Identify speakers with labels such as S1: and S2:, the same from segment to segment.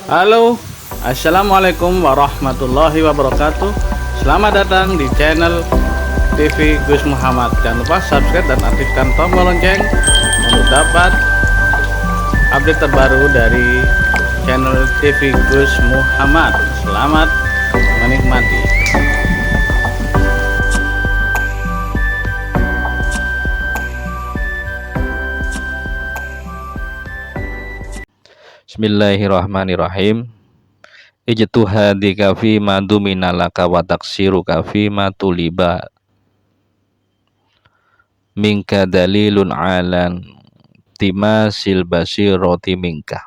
S1: Halo, assalamualaikum warahmatullahi wabarakatuh. Selamat datang di channel TV Gus Muhammad. Jangan lupa subscribe dan aktifkan tombol lonceng untuk dapat update terbaru dari channel TV Gus Muhammad. Selamat menikmati.
S2: Bismillahirrahmanirrahim. Ijtuhadika fi ma duminalaka wa taksiruka fi ma tuliba minka dalilun alan timasil basiroti minka.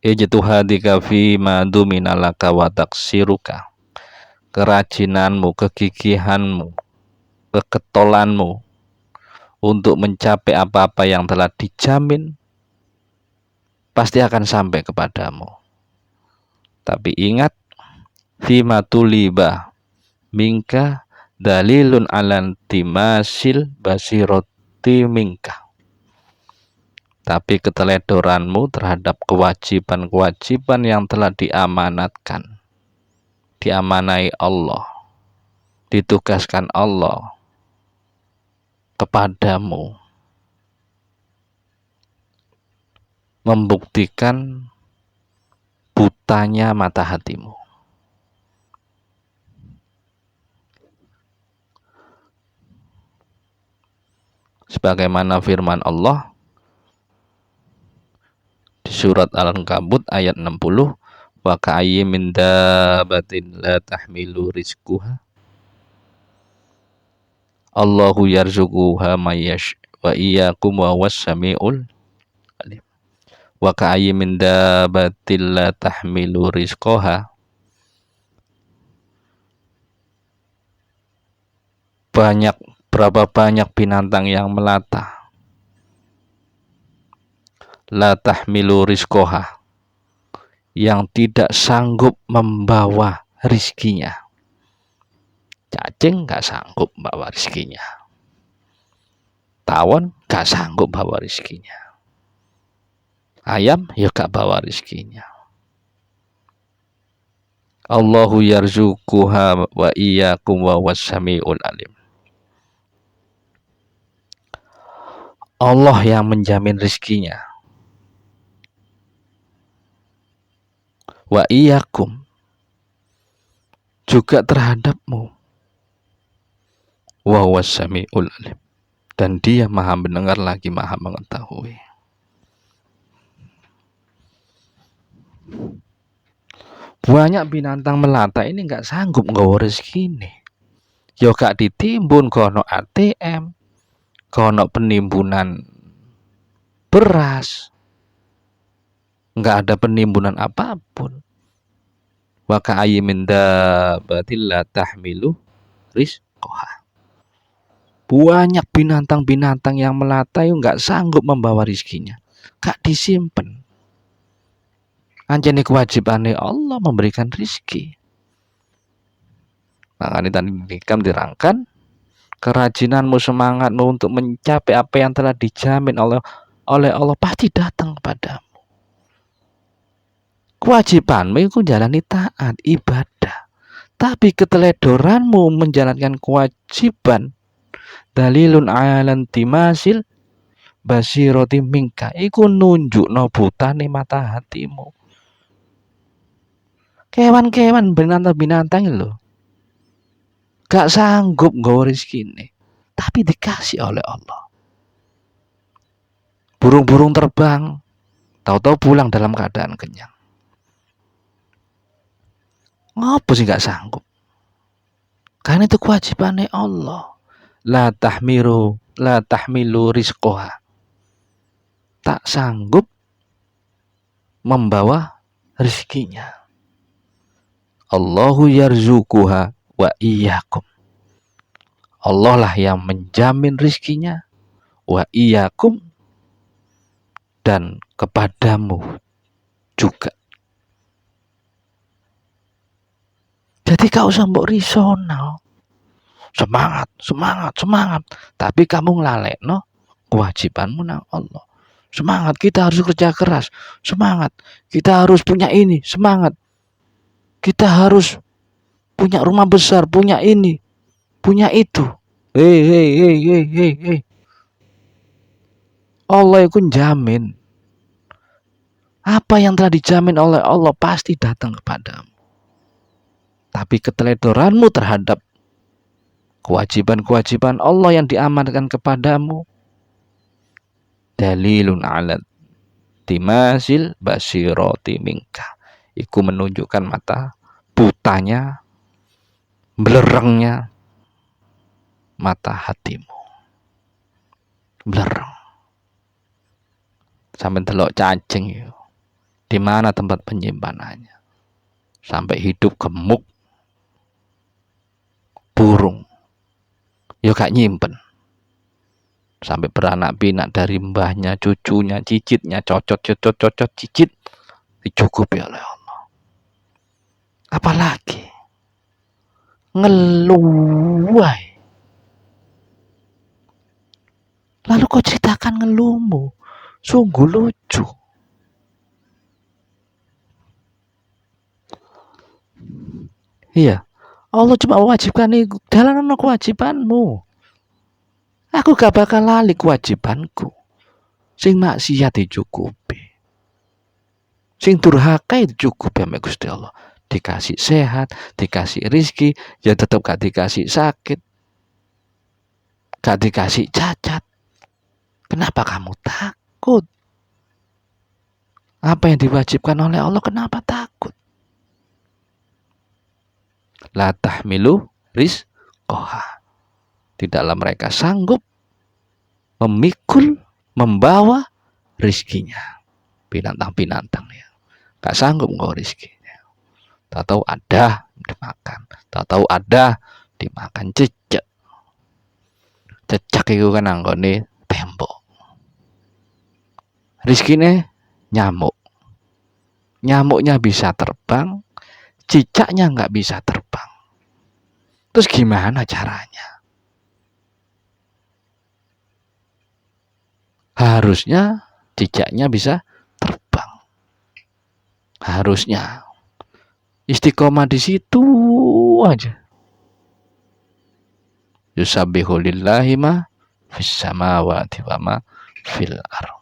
S2: Ijtuhadika fi ma duminalaka wa taksiruka, kerajinanmu, kegigihanmu, keketolanmu untuk mencapai apa-apa yang telah dijamin pasti akan sampai kepadamu. Tapi ingat, fima tuliba minka dalilun alan timasil basiroti minka. Tapi keteledoranmu terhadap kewajiban-kewajiban yang telah diamanatkan, diamanai Allah, ditugaskan Allah kepadamu, membuktikan butanya mata hatimu. Sebagaimana firman Allah di surat Al-Ankabut ayat 60, wa ka'ayyin min dabbatin la tahmilu rizquha Allahu yarzuquha mayyash wa iyyakum wa huwas samiul alim. Wa ka'ayyin min dabbatin la tahmilu rizqaha, berapa banyak binatang yang melata, la tahmilu rizqaha, yang tidak sanggup membawa rizkinya. Cacing gak sanggup bawa rizkinya, tawon gak sanggup bawa rizkinya, ayam ya gak bawa rizkinya. Allahu yarzuquha wa iyyakum wa huwas samiul alim. Allah yang menjamin rizkinya, wa iyyakum, juga terhadapmu, wa huwas samiul alim, dan Dia Maha mendengar lagi Maha mengetahui. Banyak binatang melata ini nggak sanggup nggawa rezeki ini. Yo gak ditimbun kono ATM, kono penimbunan beras, nggak ada penimbunan apapun. Wa ka'ayyin min dabbatin la tahmilu rizqaha. Banyak binatang-binatang yang melata yang nggak sanggup membawa rizkinya, gak disimpan. Anjene kewajibannya Allah memberikan rizki. Makanya tadi dikam dirangkan, kerajinanmu, semangatmu untuk mencapai apa yang telah dijamin oleh Allah pasti datang kepadamu. Kewajibanmu itu jalani taat, ibadah. Tapi keteledoranmu menjalankan kewajiban, dalilun alan timasil basiroti minka, iku nunjukno butane mata hatimu. Kewan-kewan, binatang-binatang lho gak sanggup nggawa rezekine, tapi dikasih oleh Allah. Burung-burung terbang, tahu-tahu pulang dalam keadaan kenyang. Ngapa sih gak sanggup? Karena itu kewajibannya Allah. La tahmilu rizqaha, tak sanggup membawa rezekinya. Allahu yarzuquha wa iyyakum. Allah lah yang menjamin rizkinya, wa iyyakum, dan kepadamu juga. Jadi kau usah mbok risonal. Semangat. Tapi kamu nglalekno kewajibanmu nang Allah. semangat, kita harus kerja keras, semangat, kita harus punya ini, semangat, kita harus punya rumah besar, punya ini, punya itu. Hei. Allah itu jamin. Apa yang telah dijamin oleh Allah pasti datang kepadamu. Tapi keteledoranmu terhadap kewajiban-kewajiban Allah yang diamankan kepadamu, dalilun ala timasil basiroti minka. Iku menunjukkan mata butanya, belerengnya mata hatimu. Belereng. Sampai delok cacing itu. Di mana tempat penyimpanannya? Sampai hidup gemuk. Burung. Ya gak nyimpen. Sampai beranak pinak dari mbahnya, cucunya, cicitnya, cocot, cicit. Dicukupi oleh Allah. Apalagi ngeluh. Lalu kau ceritakan ngeluhmu. Sungguh lucu. Iya. Allah cuma mewajibkan itu. Dalam kewajibanmu. Aku gak bakal lali kewajibanku. Sing maksiat dicukupi. Sing durhaka dicukupi sama Gusti Allah. Dikasih sehat, dikasih rizki, ya tetap gak dikasih sakit. Gak dikasih cacat. Kenapa kamu takut? Apa yang diwajibkan oleh Allah, kenapa takut? La tahmilu rizqoha. Tidaklah mereka sanggup memikul, membawa rizkinya. Binatang-binatang ya. Gak sanggup nggak rizkinya. Tahu ada dimakan. Tahu ada dimakan cecek. Cecek itu kan anggone tembok. Rizkinya nyamuk. Nyamuknya bisa terbang, cicaknya nggak bisa terbang. Terus gimana caranya? Harusnya cicaknya bisa terbang. Harusnya istiqomah di situ aja. Yusabbihu lillahi ma fis samawati wa ma fil ardh.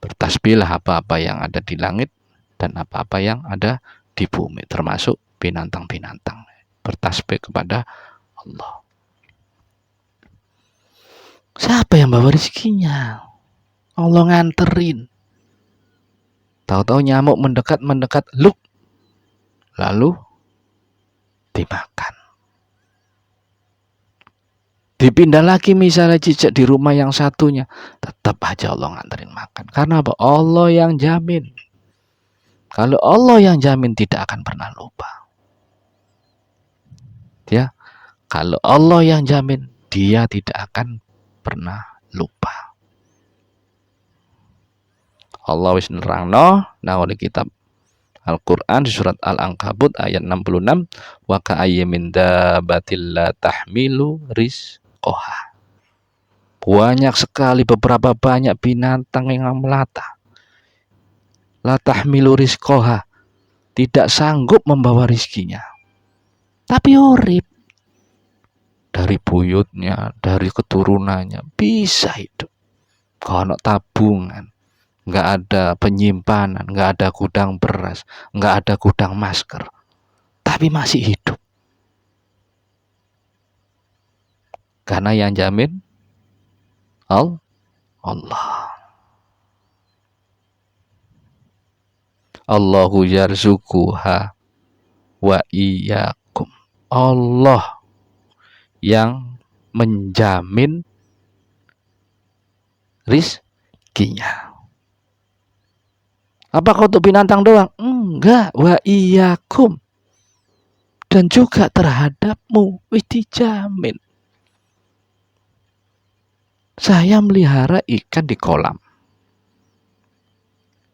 S2: Bertasbihlah apa-apa yang ada di langit dan apa-apa yang ada di bumi, termasuk binatang-binatang. Bertasbih kepada Allah. Siapa yang bawa rezekinya? Allah nganterin. Tahu-tahu nyamuk mendekat, luk. Lalu dimakan. Dipindah lagi misalnya cicak di rumah yang satunya, tetap aja Allah nganterin makan. Karena apa? Allah yang jamin. Kalau Allah yang jamin tidak akan pernah lupa. Ya, kalau Allah yang jamin, Dia tidak akan pernah lupa. Allah wis nerangno nang oleh kitab Al-Quran di surat Al-Ankabut ayat 66, wa ka'ayyin min dabbatin la tahmilu rizqoha. Banyak sekali, beberapa banyak binatang yang melata. La tahmilu rizqoha, tidak sanggup membawa rizkinya. Tapi urip. Dari buyutnya, dari keturunannya bisa hidup. Kalau tabungan, nggak ada penyimpanan, nggak ada gudang beras, nggak ada gudang masker, tapi masih hidup. Karena yang jamin Allah. Allahu yarzuquha wa iyyakum. Allah yang menjamin rizkinya. Apakah untuk binatang doang? Enggak, wa iyyakum. Dan juga terhadapmu dijamin. Saya melihara ikan di kolam.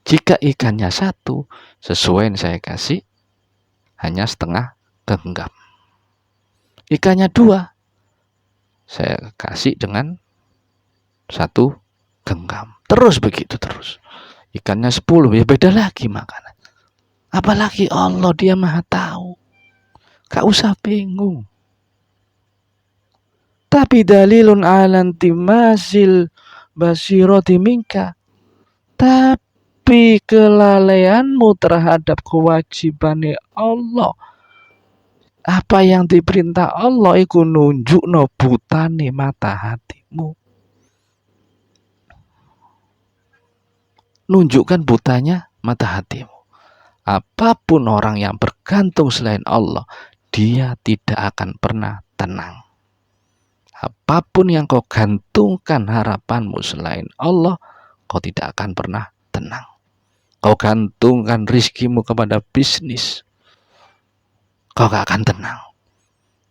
S2: Jika ikannya satu, sesuai yang saya kasih, hanya setengah genggam. Ikannya dua, saya kasih dengan satu genggam. Terus begitu terus. Ikannya 10, ya beda lagi makanan. Apalagi Allah, dia maha tahu. Gak usah bingung. Tapi dalilun alantimasil basiroti minka. Tapi kelalaianmu terhadap kewajiban Allah, apa yang diperintah Allah iku nunjukno butane mata hatimu. Nunjukkan butanya mata hatimu. Apapun orang yang bergantung selain Allah, dia tidak akan pernah tenang. Apapun yang kau gantungkan harapanmu selain Allah, kau tidak akan pernah tenang. Kau gantungkan rizkimu kepada bisnis, kau gak akan tenang.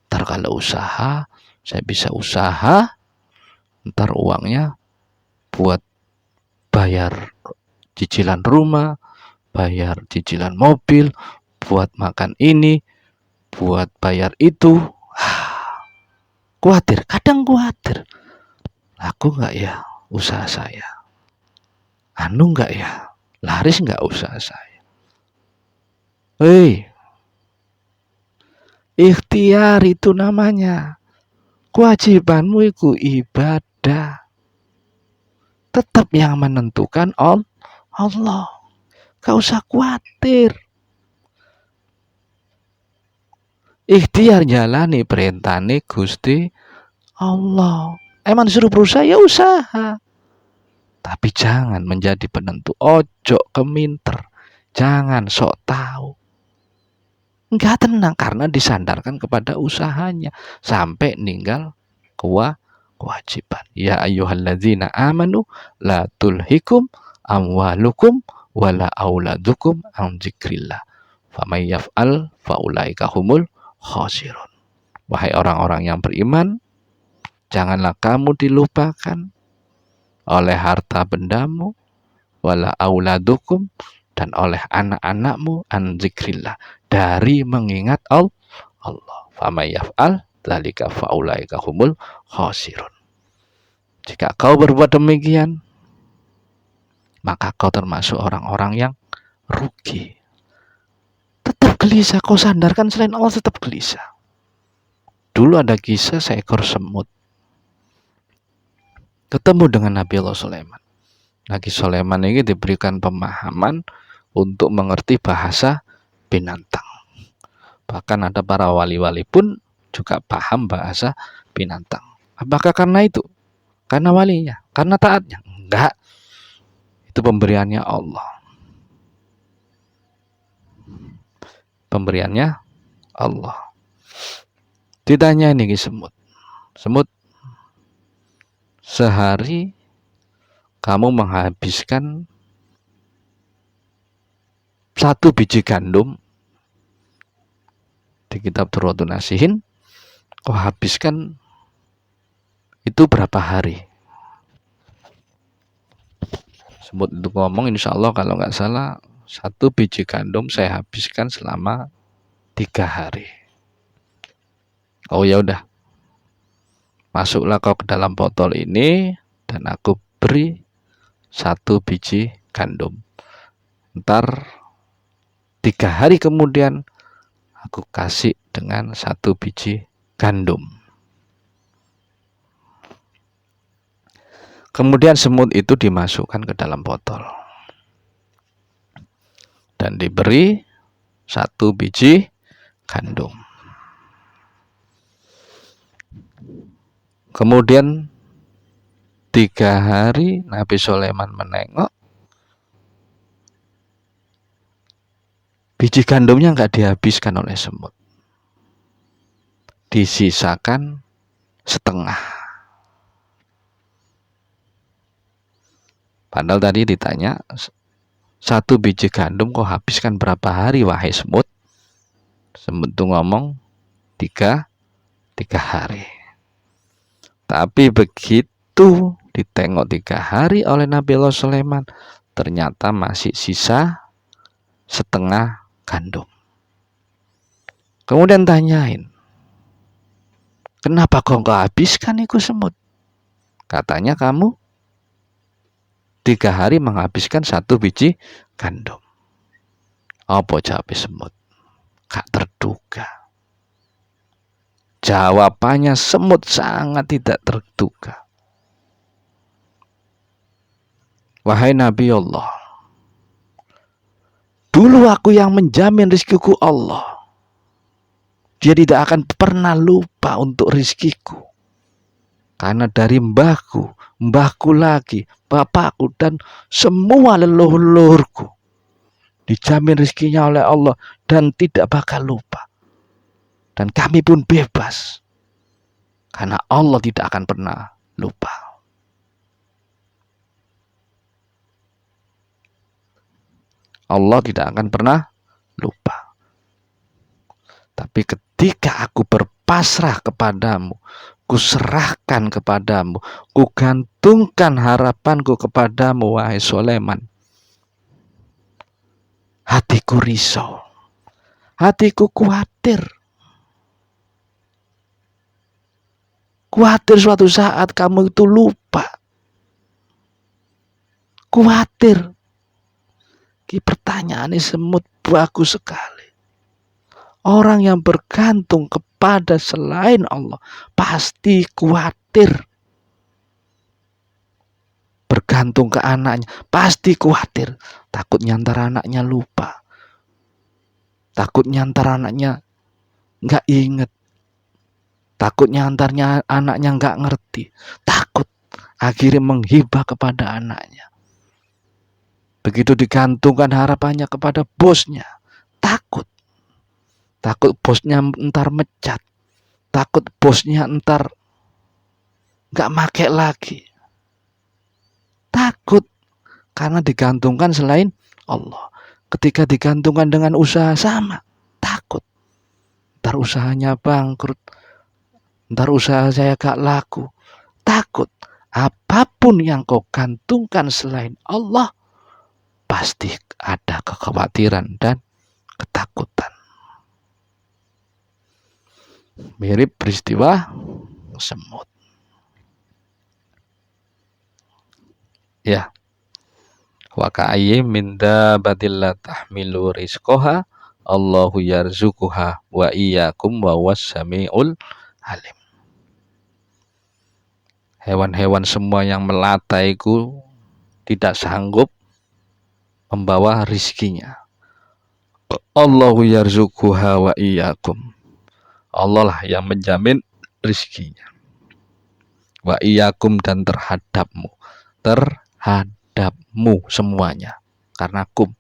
S2: Ntar kalau usaha, saya bisa usaha, ntar uangnya buat bayar cicilan rumah, bayar cicilan mobil, buat makan ini, buat bayar itu. Khawatir, kadang khawatir. Laku nggak ya usaha saya? Anu nggak ya? Laris nggak usaha saya? Hei, ikhtiar itu namanya. Kewajibanmu itu ibadah. Tetap yang menentukan Allah. Gak usah khawatir. Ikhtiar jalani perintahane Gusti Allah. Emang disuruh berusaha ya usaha. Tapi jangan menjadi penentu. Ojo keminter. Jangan sok tahu. Enggak tenang karena disandarkan kepada usahanya sampai ninggal kewajiban. Ya ayyuhalladzina amanu la tulhikum amwalukum wala auladukum an dzikrillah. Famay yaf'al faulaika humul khasirun. Wahai orang-orang yang beriman, janganlah kamu dilupakan oleh harta bendamu, wala auladukum, dan oleh anak-anakmu an dzikrillah, dari mengingat Allah. Famay yaf'al dzalika faulaika humul khasirun. Jika kau berbuat demikian, maka kau termasuk orang-orang yang rugi. Tetap gelisah, kau sandarkan selain Allah, tetap gelisah. Dulu ada kisah seekor semut ketemu dengan Nabi Allah Sulaiman. Nabi Sulaiman ini diberikan pemahaman untuk mengerti bahasa binatang. Bahkan ada para wali-wali pun juga paham bahasa binatang. Apakah karena itu? Karena walinya? Karena taatnya? Enggak. Itu pemberiannya Allah. Pemberiannya Allah. Ditanya ini semut. Semut, sehari kamu menghabiskan 1 biji gandum. Di kitab Durratun Nasihin, kau habiskan itu berapa hari? Semut itu ngomong, insya Allah kalau nggak salah 1 biji gandum saya habiskan selama 3 hari. Oh ya udah, masuklah kau ke dalam botol ini dan aku beri 1 biji gandum. Ntar 3 hari kemudian aku kasih dengan 1 biji gandum. Kemudian semut itu dimasukkan ke dalam botol dan diberi 1 biji gandum. Kemudian 3 hari Nabi Sulaiman menengok, biji gandumnya nggak dihabiskan oleh semut, disisakan setengah. Padahal tadi ditanya 1 biji gandum kau habiskan berapa hari wahai semut? Semut itu ngomong 3 hari. Tapi begitu ditengok 3 hari oleh Nabi Allah Sulaiman, ternyata masih sisa setengah gandum. Kemudian tanyain, kenapa kau nggak habiskan itu semut? Katanya kamu 3 hari menghabiskan 1 biji gandum. Apa jawab semut? Gak terduga. Jawabannya semut sangat tidak terduga. Wahai Nabi Allah, dulu aku yang menjamin rizkiku Allah. Dia tidak akan pernah lupa untuk rizkiku. Karena dari mbahku lagi, bapakku dan semua leluhur-leluhurku dijamin rizkinya oleh Allah dan tidak bakal lupa. Dan kami pun bebas. Karena Allah tidak akan pernah lupa. Allah tidak akan pernah lupa. Tapi ketika aku berpasrah kepadamu, kuserahkan kepadamu, kugantungkan harapanku kepadamu, wahai Sulaiman, hatiku risau, hatiku khawatir. Khawatir suatu saat kamu itu lupa. Khawatir. Ki pertanyaan ini semut bagus sekali. Orang yang bergantung kepada selain Allah pasti khawatir. Bergantung ke anaknya pasti khawatir. Takutnya antara anaknya lupa. Takutnya antara anaknya nggak inget. Takutnya antarnya anaknya nggak ngerti. Takut akhirnya menghibah kepada anaknya. Begitu digantungkan harapannya kepada bosnya. Takut bosnya entar mecat. Takut bosnya entar nggak make lagi. Takut karena digantungkan selain Allah. Ketika digantungkan dengan usaha sama, takut. Ntar usahanya bangkrut. Ntar usaha saya gak laku. Takut. Apapun yang kau gantungkan selain Allah, pasti ada kekhawatiran dan ketakutan. Mirip peristiwa semut. Ya. Wa ka'ayyin min dabbatin la tahmilu rizqaha Allahu yarzuquha wa iyyakum wa was-sami'ul alim. Hewan-hewan semua yang melata itu tidak sanggup membawa rizkinya. Allahu yarzuquha wa iyyakum. Allah lah yang menjamin rizkinya. Wa iyyakum dan terhadapmu. Terhadapmu semuanya. Karena kum.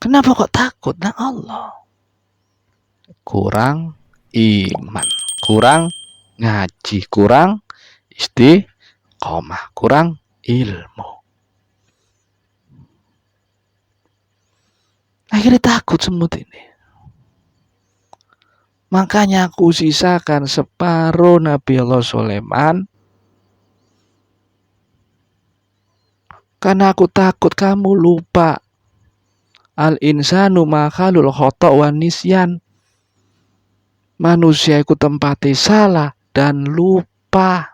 S2: Kenapa kok takut? Nah Allah. Kurang iman, kurang ngaji, kurang istiqomah, kurang ilmu. Akhirnya takut semut ini. Makanya aku sisakan separuh Nabi Allah Sulaiman. Karena aku takut kamu lupa. Al-insanu makhlul khata' wa nisyan. Manusia itu tempatnya salah dan lupa.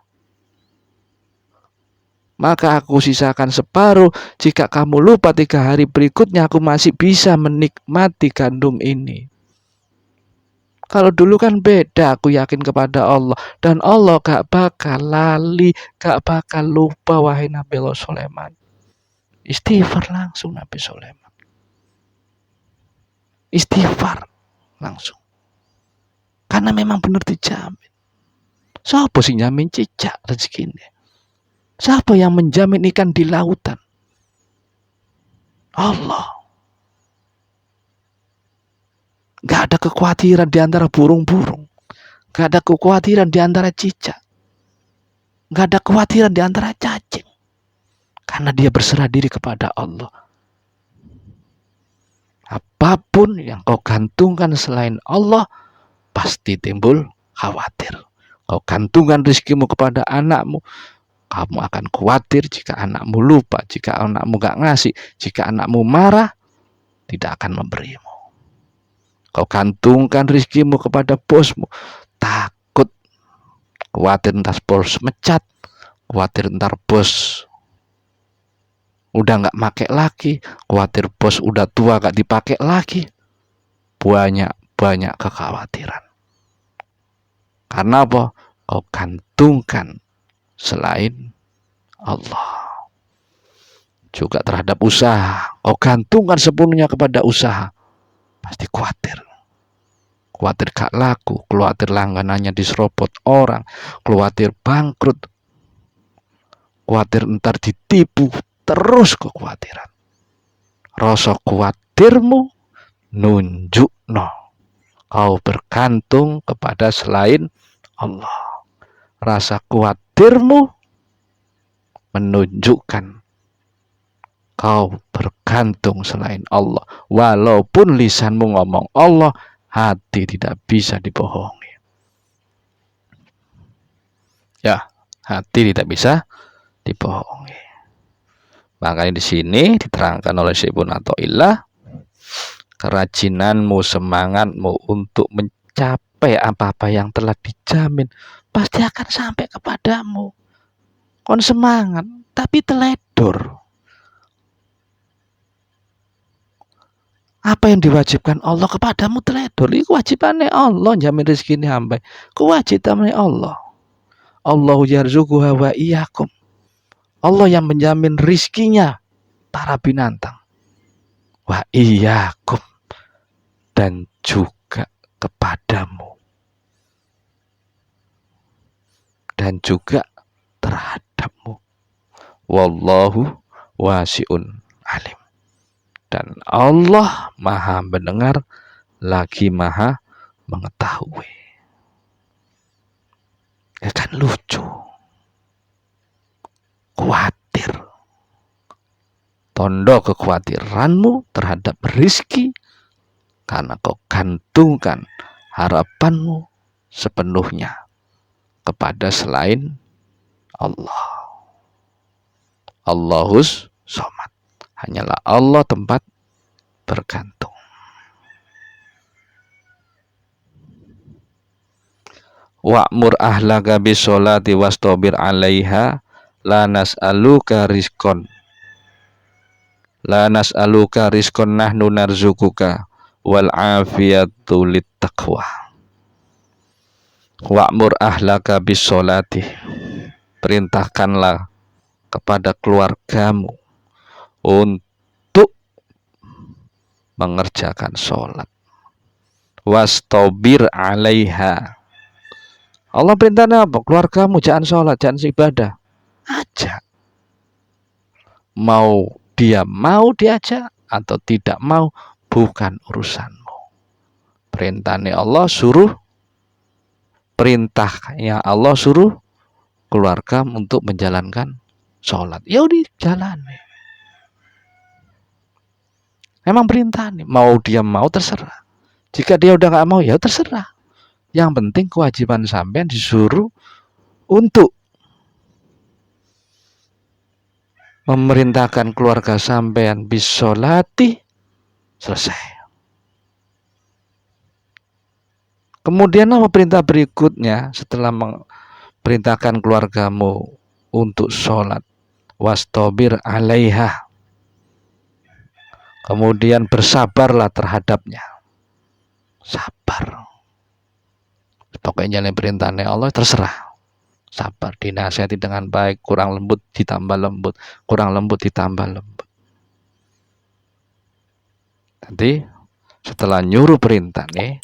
S2: Maka aku sisakan separuh. Jika kamu lupa 3 hari berikutnya, aku masih bisa menikmati gandum ini. Kalau dulu kan beda, aku yakin kepada Allah. Dan Allah gak bakal lali, gak bakal lupa, wahai Nabi Allah Sulaiman. Istighfar langsung Nabi Sulaiman. Istighfar langsung. Karena memang benar dijamin. Siapa sih jamin cicak rezekinya? Siapa yang menjamin ikan di lautan? Allah. Gak ada kekhawatiran di antara burung-burung. Gak ada kekhawatiran di antara cicak. Gak ada kekhawatiran di antara cacing. Karena dia berserah diri kepada Allah. Apapun yang kau gantungkan selain Allah, pasti timbul khawatir. Kau gantungkan rezekimu kepada anakmu, kamu akan khawatir jika anakmu lupa, jika anakmu gak ngasih, jika anakmu marah, tidak akan memberimu. Kau gantungkan rezekimu kepada bosmu, takut khawatir ntar bos mecat, khawatir ntar bos udah nggak make lagi, khawatir bos udah tua gak dipakai lagi. Banyak kekhawatiran. Karena apa? Kau gantungkan selain Allah. Juga terhadap usaha, kau gantungkan sepenuhnya kepada usaha, pasti khawatir. Khawatir gak laku, khawatir langganannya diserobot orang, khawatir bangkrut, khawatir ntar ditipu, terus kekhawatiran. Rasa khawatirmu nunjukno kau bergantung kepada selain Allah. Rasa khawatirmu menunjukkan kau bergantung selain Allah. Walaupun lisanmu ngomong Allah, hati tidak bisa dibohongi. Ya, hati tidak bisa dibohongi. Makanya di sini diterangkan oleh Syekh Ibnu Athaillah, kerajinanmu, semangatmu untuk mencapai apa-apa yang telah dijamin pasti akan sampai kepadamu. Kon semangat, tapi teledor. Apa yang diwajibkan Allah kepadamu teledor. Ini kewajibannya Allah jamin rezeki ini hamba. Kewajibannya Allah. Allahu yarzuquha wa iyyakum. Allah yang menjamin rizkinya para binatang. Wa iyyakum, dan juga kepadamu. Dan juga terhadapmu. Wallahu wasi'un alim. Dan Allah maha mendengar lagi maha mengetahui. Ya kan lucu. Khawatir. Tondo kekhawatiranmu terhadap rizki karena kau gantungkan harapanmu sepenuhnya kepada selain Allah. Allahus somad. Hanyalah Allah tempat bergantung. Wa'mur ahlaka bisolati wastabir 'alaiha la nas'aluka rizqan. La nas'aluka rizqan nahnu narzukuka wal 'afiyatu littaqwa. Wa'mur ahlaka bisolati. Perintahkanlah kepada keluargamu untuk mengerjakan sholat. Wastabir 'alaiha. Allah perintahnya apa? Keluargamu jangan sholat, jangan ibadah. Ajak. Mau dia mau diajak atau tidak mau, bukan urusanmu. Perintahnya Allah suruh, perintahnya Allah suruh keluarga untuk menjalankan sholat. Ya udah jalani. Memang perintah nih, mau dia mau terserah. Jika dia udah nggak mau ya terserah. Yang penting kewajiban sampean disuruh untuk memerintahkan keluarga sampean bisolati, selesai. Kemudian apa perintah berikutnya setelah memerintahkan keluargamu untuk sholat? Wastabir 'alaiha. Kemudian bersabarlah terhadapnya. Sabar. Pokoknya jalan perintahnya Allah terserah. Sabar, dinasihati dengan baik, kurang lembut ditambah lembut, kurang lembut ditambah lembut. Nanti setelah nyuruh perintah nih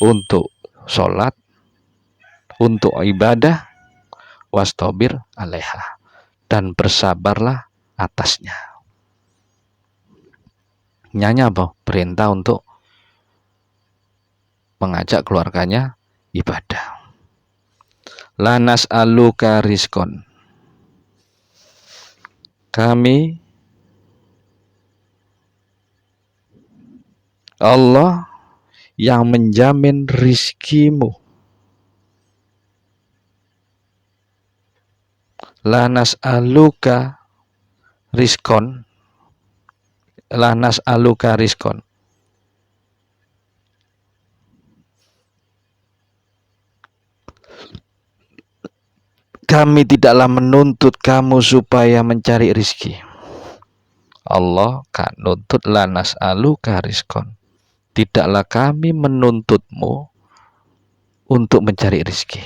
S2: untuk sholat, untuk ibadah, wastabir 'alaiha, dan bersabarlah atasnya. Nyanya apa? Perintah untuk mengajak keluarganya ibadah. La nas'aluka rizqan. Kami Allah yang menjamin rizkimu. La nas'aluka rizqan. La nas'aluka rizqan. kami tidaklah menuntut kamu supaya mencari rizki. Allah gak nuntut la nas'aluka rizqan. Tidaklah kami menuntutmu untuk mencari rizki.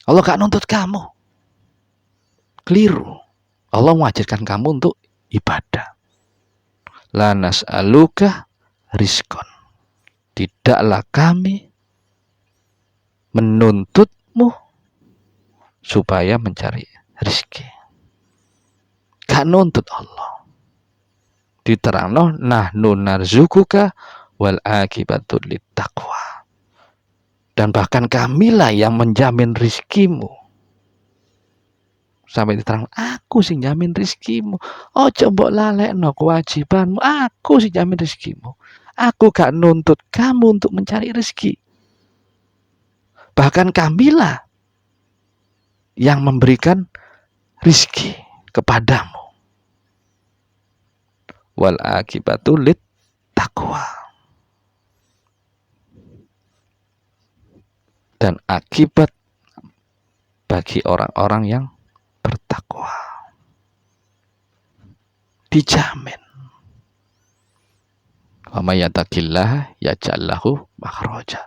S2: Allah gak nuntut kamu. Keliru. Allah mengajarkan kamu untuk ibadah. La nas'aluka rizqan. Tidaklah kami menuntutmu supaya mencari rizki. Gak nuntut Allah. Diterangno nahnu narzukuka wal akibatu littaqwa. Dan bahkan kamilah yang menjamin rizkimu. Sampai diterang, aku sing jamin rizkimu. Ojo mbok lalekno kewajibanmu, aku sing jamin rizkimu. Aku gak nuntut kamu untuk mencari rezeki. Bahkan kamilah yang memberikan rizki kepadamu. Wal akibatu lit taqwa. Dan akibat bagi orang-orang yang bertakwa. Dijamin. Wa may yattaqillaha yaj'al lahu makhraja.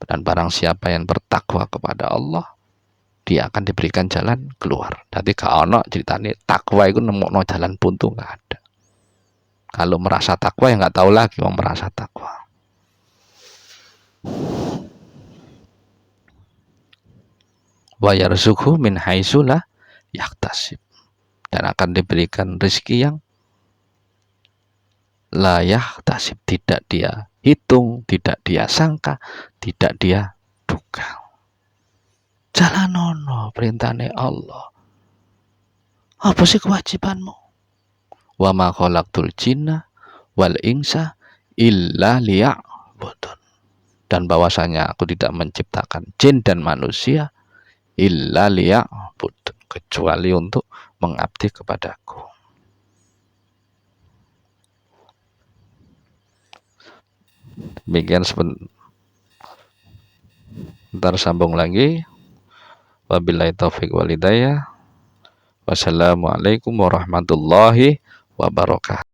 S2: Dan barang siapa yang bertakwa kepada Allah, dia akan diberikan jalan keluar. Jadi gak ono ceritane takwa itu nemokno jalan buntu, nggak ada. Kalau merasa takwa ya nggak tahu lagi mau merasa takwa. Wa yarzuqhu min haitsu la yahtasib. Dan akan diberikan rezeki yang la yahtasib, tidak dia hitung, tidak dia sangka, tidak dia duga. Jalanono perintahnya Allah. Apa sih kewajibanmu? Wa ma khalaqtul jinna wal insa illa liya'budun. Dan bahwasanya aku tidak menciptakan jin dan manusia illa liya'budun, kecuali untuk mengabdi kepadaku. Demikian sebentar sambung lagi. Wabillahi taufiq wal hidayah. Wassalamualaikum warahmatullahi wabarakatuh.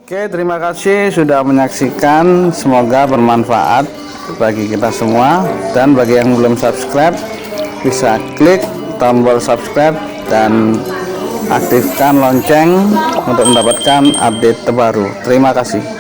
S1: Oke, terima kasih sudah menyaksikan. Semoga bermanfaat bagi kita semua. Dan bagi yang belum subscribe, bisa klik tombol subscribe dan aktifkan lonceng untuk mendapatkan update terbaru. Terima kasih.